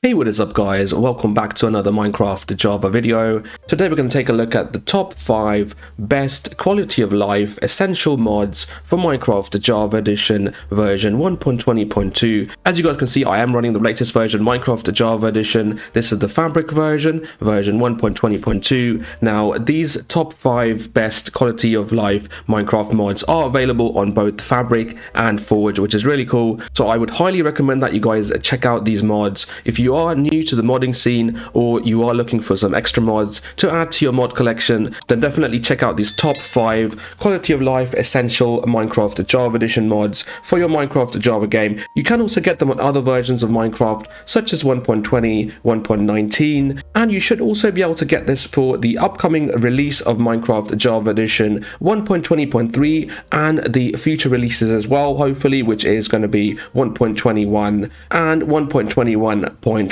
Hey, what is up guys? Welcome back to another Minecraft Java video. Today we're going to take a look at the top 5 best quality of life essential mods for Minecraft Java Edition version 1.20.2. As you guys can see, I am running the latest version, Minecraft Java Edition. This is the Fabric version 1.20.2. Now these top 5 best quality of life Minecraft mods are available on both Fabric and Forge, which is really cool. So I would highly recommend that you guys check out these mods. If you are new to the modding scene or you are looking for some extra mods to add to your mod collection, then definitely check out these top 5 quality of life essential Minecraft Java Edition mods for your Minecraft Java game. You can also get them on other versions of Minecraft such as 1.20, 1.19, and you should also be able to get this for the upcoming release of Minecraft Java Edition 1.20.3 and the future releases as well, hopefully, which is going to be 1.21 and 1.21.1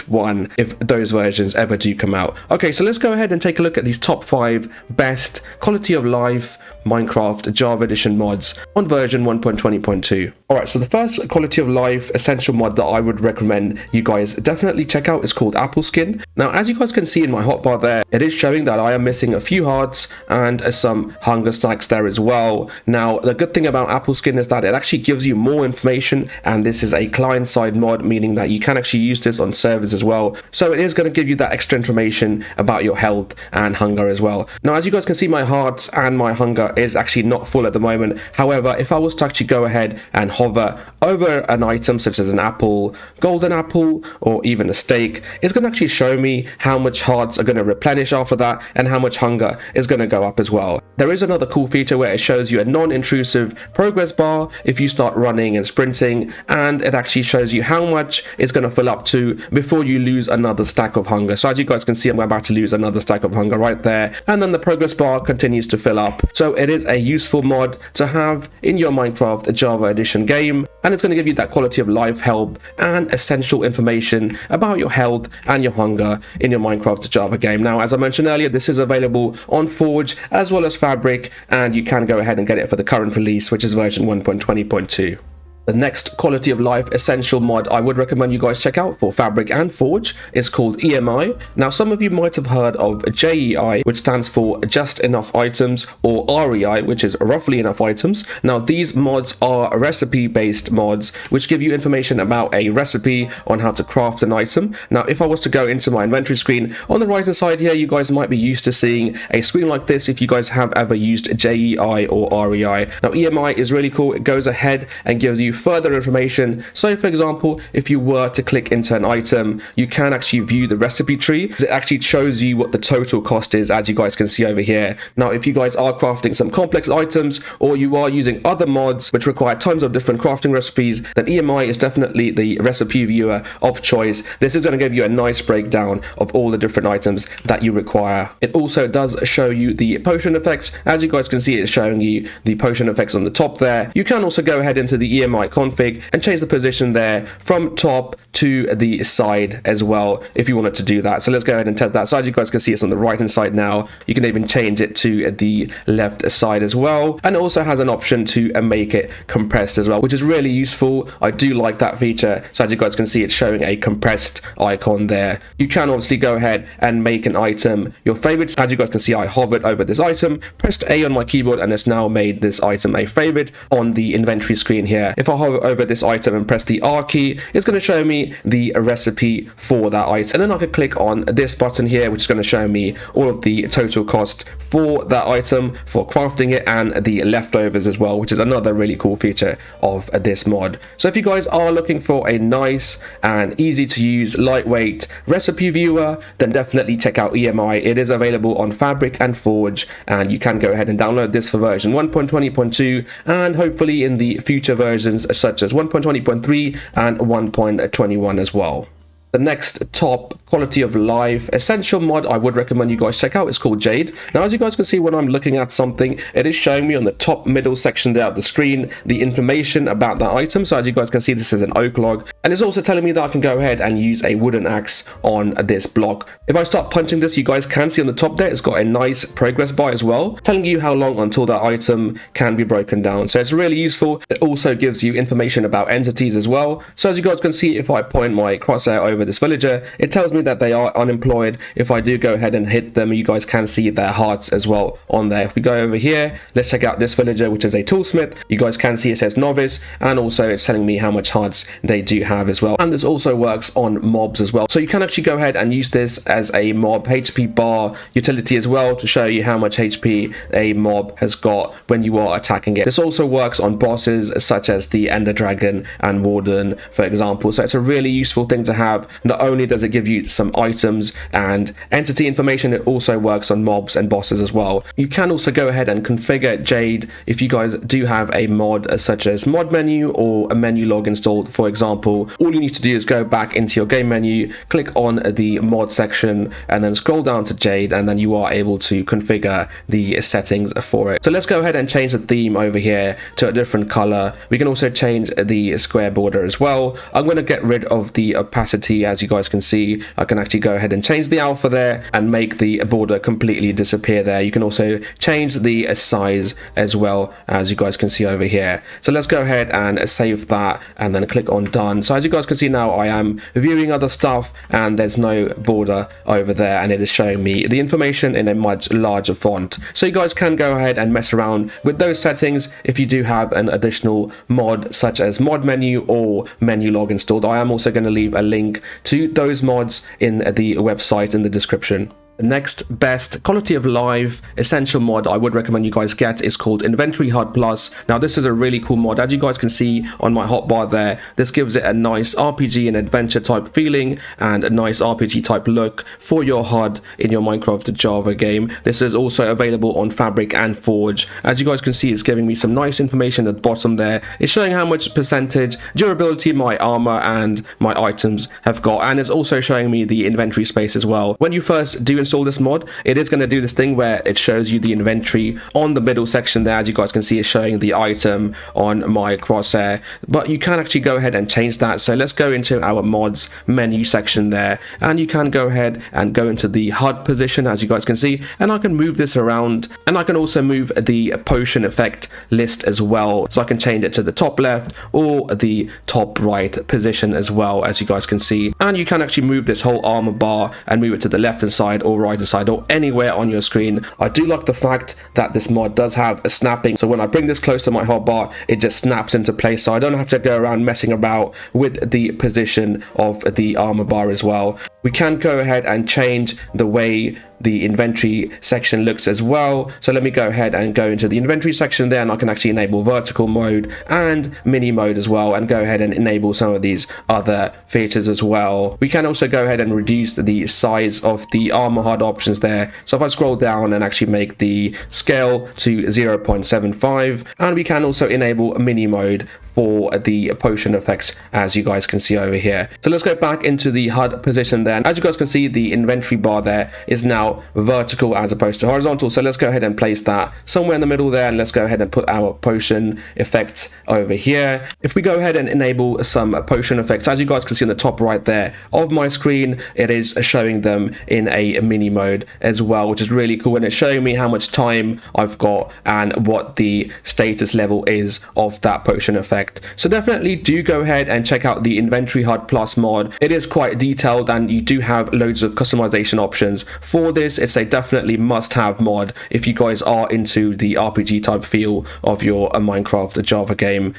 if those versions ever do come out. Okay, so let's go ahead and take a look at these top 5 best quality of life Minecraft Java Edition mods on version 1.20.2. Alright, so the first quality of life essential mod that I would recommend you guys definitely check out is called Apple Skin. Now, as you guys can see in my hotbar there, it is showing that I am missing a few hearts and some hunger stacks there as well. Now, the good thing about Apple Skin is that it actually gives you more information, and this is a client-side mod, meaning that you can actually use this on servers as well. So it is going to give you that extra information about your health and hunger as well. Now, as you guys can see, my hearts and my hunger is actually not full at the moment. However, if I was to actually go ahead and hover over an item such as an apple, golden apple, or even a steak, it's going to actually show me how much hearts are going to replenish after that and how much hunger is going to go up as well. There is another cool feature where it shows you a non-intrusive progress bar if you start running and sprinting, and it actually shows you how much it's going to fill up to before you lose another stack of hunger. So as you guys can see, I'm about to lose another stack of hunger right there, and then the progress bar continues to fill up. So it is a useful mod to have in your Minecraft Java Edition game, and it's going to give you that quality of life help and essential information about your health and your hunger in your Minecraft Java game. Now, as I mentioned earlier, this is available on Forge as well as Fabric, and you can go ahead and get it for the current release, which is version 1.20.2. The next quality of life essential mod I would recommend you guys check out for Fabric and Forge is called EMI. Now, some of you might have heard of JEI, which stands for Just Enough Items, or REI, which is Roughly Enough Items. Now, these mods are recipe-based mods, which give you information about a recipe on how to craft an item. Now, if I was to go into my inventory screen, on the right-hand side here, you guys might be used to seeing a screen like this if you guys have ever used JEI or REI. Now, EMI is really cool. It goes ahead and gives you further information. So for example, if you were to click into an item, you can actually view the recipe tree. It actually shows you what the total cost is, as you guys can see over here. Now, if you guys are crafting some complex items, or you are using other mods which require tons of different crafting recipes, then EMI is definitely the recipe viewer of choice. This is going to give you a nice breakdown of all the different items that you require. It also does show you the potion effects. As you guys can see, it's showing you the potion effects on the top there. You can also go ahead into the EMI config and change the position there from top to the side as well if you wanted to do that. So let's go ahead and test that. So as you guys can see, it's on the right hand side now. You can even change it to the left side as well, and it also has an option to make it compressed as well, which is really useful. I do like that feature. So as you guys can see, it's showing a compressed icon there. You can obviously go ahead and make an item your favorites. As you guys can see, I hovered over this item, pressed A on my keyboard, and it's now made this item a favorite on the inventory screen here. If I hover over this item and press the R key, it's going to show me the recipe for that item, and then I could click on this button here, which is going to show me all of the total cost for that item, for crafting it, and the leftovers as well, which is another really cool feature of this mod. So if you guys are looking for a nice and easy to use lightweight recipe viewer, then definitely check out EMI. It is available on Fabric and Forge, and you can go ahead and download this for version 1.20.2 and hopefully in the future versions such as 1.20.3 and 1.21 as well. The next top quality of life essential mod I would recommend you guys check out is called Jade. Now, as you guys can see, when I'm looking at something, it is showing me on the top middle section there of the screen the information about that item. So as you guys can see, this is an oak log, and it's also telling me that I can go ahead and use a wooden axe on this block. If I start punching this, you guys can see on the top there, it's got a nice progress bar as well, telling you how long until that item can be broken down. So it's really useful. It also gives you information about entities as well. So as you guys can see, if I point my crosshair over with this villager, it tells me that they are unemployed. If I do go ahead and hit them, you guys can see their hearts as well on there. If we go over here, let's check out this villager, which is a toolsmith. You guys can see it says novice, and also it's telling me how much hearts they do have as well. And this also works on mobs as well. So you can actually go ahead and use this as a mob HP bar utility as well to show you how much HP a mob has got when you are attacking it. This also works on bosses such as the Ender Dragon and Warden, for example. So it's a really useful thing to have. Not only does it give you some items and entity information, it also works on mobs and bosses as well. You can also go ahead and configure Jade if you guys do have a mod such as mod menu or a menu log installed, for example. All you need to do is go back into your game menu, click on the mod section, and then scroll down to Jade, and then you are able to configure the settings for it. So let's go ahead and change the theme over here to a different color. We can also change the square border as well. I'm going to get rid of the opacity. As you guys can see, I can actually go ahead and change the alpha there and make the border completely disappear there. You can also change the size as well, as you guys can see over here. So let's go ahead and save that and then click on done. So as you guys can see now, I am viewing other stuff and there's no border over there, and it is showing me the information in a much larger font. So you guys can go ahead and mess around with those settings if you do have an additional mod such as mod menu or menu log installed. I am also going to leave a link to those mods in the website in the description. The next best quality of life essential mod I would recommend you guys get is called Inventory HUD Plus. Now this is a really cool mod. As you guys can see on my hotbar there, this gives it a nice RPG and adventure type feeling and a nice RPG type look for your HUD in your Minecraft Java game. This is also available on Fabric and Forge. As you guys can see, it's giving me some nice information at the bottom there. It's showing how much percentage durability my armor and my items have got, and it's also showing me the inventory space as well. When you first do install this mod, it is going to do this thing where it shows you the inventory on the middle section there. As you guys can see, it's showing the item on my crosshair, but you can actually go ahead and change that. So let's go into our mods menu section there, and you can go ahead and go into the HUD position, as you guys can see, and I can move this around, and I can also move the potion effect list as well. So I can change it to the top left or the top right position as well, as you guys can see. And you can actually move this whole armor bar and move it to the left hand side or right hand side or anywhere on your screen. I do like the fact that this mod does have a snapping, so when I bring this close to my hotbar, it just snaps into place, so I don't have to go around messing about with the position of the armor bar as well. We can go ahead and change the way the inventory section looks as well. So let me go ahead and go into the inventory section there, and I can actually enable vertical mode and mini mode as well, and go ahead and enable some of these other features as well. We can also go ahead and reduce the size of the armor HUD options there. So if I scroll down and actually make the scale to 0.75, and we can also enable mini mode for the potion effects, as you guys can see over here. So let's go back into the HUD position there. And as you guys can see, the inventory bar there is now vertical as opposed to horizontal. So let's go ahead and place that somewhere in the middle there, and let's go ahead and put our potion effects over here. If we go ahead and enable some potion effects, as you guys can see on the top right there of my screen, it is showing them in a mini mode as well, which is really cool, and it's showing me how much time I've got and what the status level is of that potion effect. So definitely do go ahead and check out the Inventory HUD Plus mod. It is quite detailed, and you do have loads of customization options for this. It's a definitely must-have mod if you guys are into the RPG type feel of your Minecraft Java game.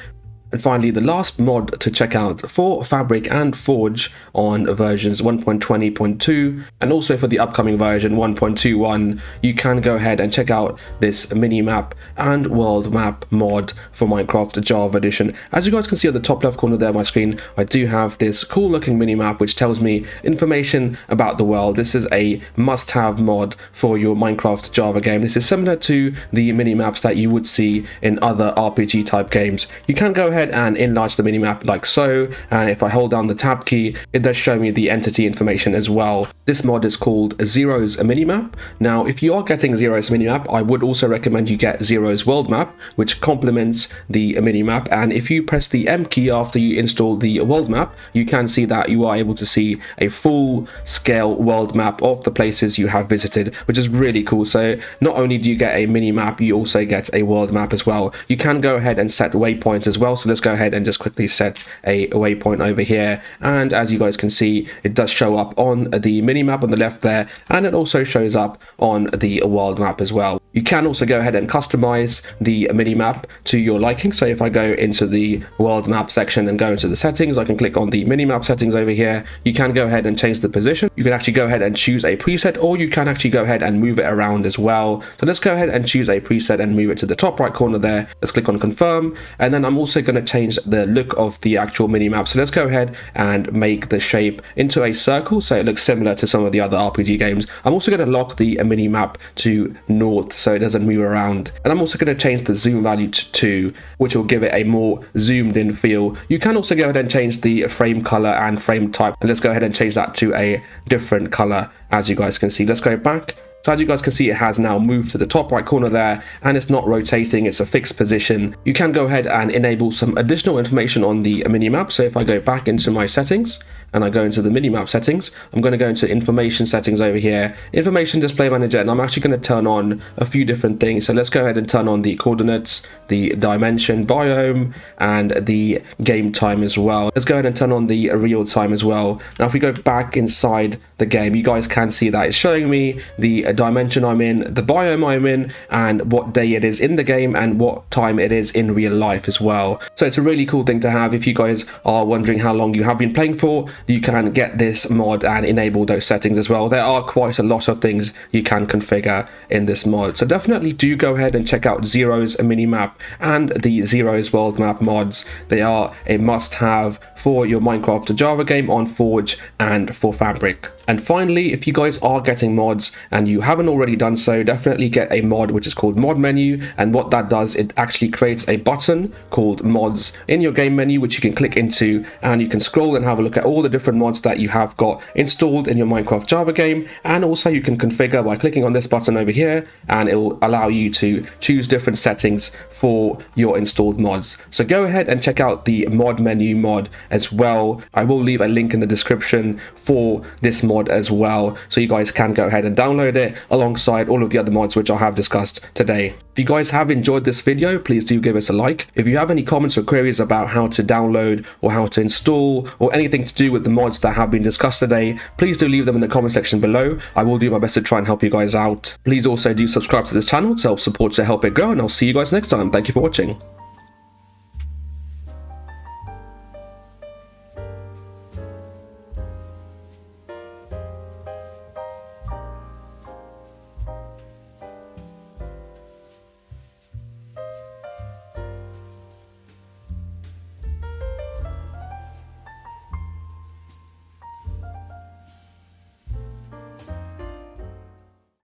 And finally, the last mod to check out for Fabric and Forge on versions 1.20.2 and also for the upcoming version 1.21, you can go ahead and check out this mini-map and world map mod for Minecraft Java Edition. As you guys can see on the top left corner there of my screen, I do have this cool looking mini-map which tells me information about the world. This is a must-have mod for your Minecraft Java game. This is similar to the mini-maps that you would see in other RPG type games. You can go ahead and enlarge the minimap like so, and if I hold down the tab key, it does show me the entity information as well. This mod is called Zero's Minimap. Now, if you are getting Zero's Minimap, I would also recommend you get Zero's World Map, which complements the minimap, and if you press the M key after you install the world map, you can see that you are able to see a full scale world map of the places you have visited, which is really cool. So not only do you get a minimap, you also get a world map as well. You can go ahead and set waypoints as well, so So let's go ahead and just quickly set a waypoint over here, and as you guys can see, it does show up on the minimap on the left there, and it also shows up on the world map as well. You can also go ahead and customize the minimap to your liking. So if I go into the world map section and go into the settings, I can click on the minimap settings over here. You can go ahead and change the position. You can actually go ahead and choose a preset, or you can actually go ahead and move it around as well. So let's go ahead and choose a preset and move it to the top right corner there. Let's click on confirm, and then I'm also going to change the look of the actual minimap. So let's go ahead and make the shape into a circle so it looks similar to some of the other RPG games. I'm also going to lock the minimap to north so it doesn't move around, and I'm also going to change the zoom value to 2, which will give it a more zoomed in feel. You can also go ahead and change the frame color and frame type, and let's go ahead and change that to a different color. As you guys can see, let's go back. So as you guys can see, it has now moved to the top right corner there, and it's not rotating, it's a fixed position. You can go ahead and enable some additional information on the minimap. So if I go back into my settings and I go into the minimap settings, I'm going to go into information settings over here, information display manager, and I'm actually going to turn on a few different things. So let's go ahead and turn on the coordinates, the dimension, biome, and the game time as well. Let's go ahead and turn on the real time as well. Now if we go back inside the game, you guys can see that it's showing me the dimension I'm in, the biome I'm in, and what day it is in the game and what time it is in real life as well. So it's a really cool thing to have. If you guys are wondering how long you have been playing for, you can get this mod and enable those settings as well. There are quite a lot of things you can configure in this mod, so definitely do go ahead and check out Zero's minimap and the Zero's world map mods. They are a must-have for your Minecraft Java game on Forge and for Fabric. And finally, if you guys are getting mods and you haven't already done so, definitely get a mod which is called Mod Menu. And what that does, it actually creates a button called Mods in your game menu, which you can click into, and you can scroll and have a look at all the different mods that you have got installed in your Minecraft Java game. And also you can configure by clicking on this button over here, and it will allow you to choose different settings for your installed mods. So go ahead and check out the Mod Menu mod as well. I will leave a link in the description for this mod as well, so you guys can go ahead and download it alongside all of the other mods which I have discussed today. If you guys have enjoyed this video, please do give us a like. If you have any comments or queries about how to download or how to install or anything to do with the mods that have been discussed today, please do leave them in the comment section below. I will do my best to try and help you guys out. Please also do subscribe to this channel to help support to help it grow, and I'll see you guys next time. Thank you for watching.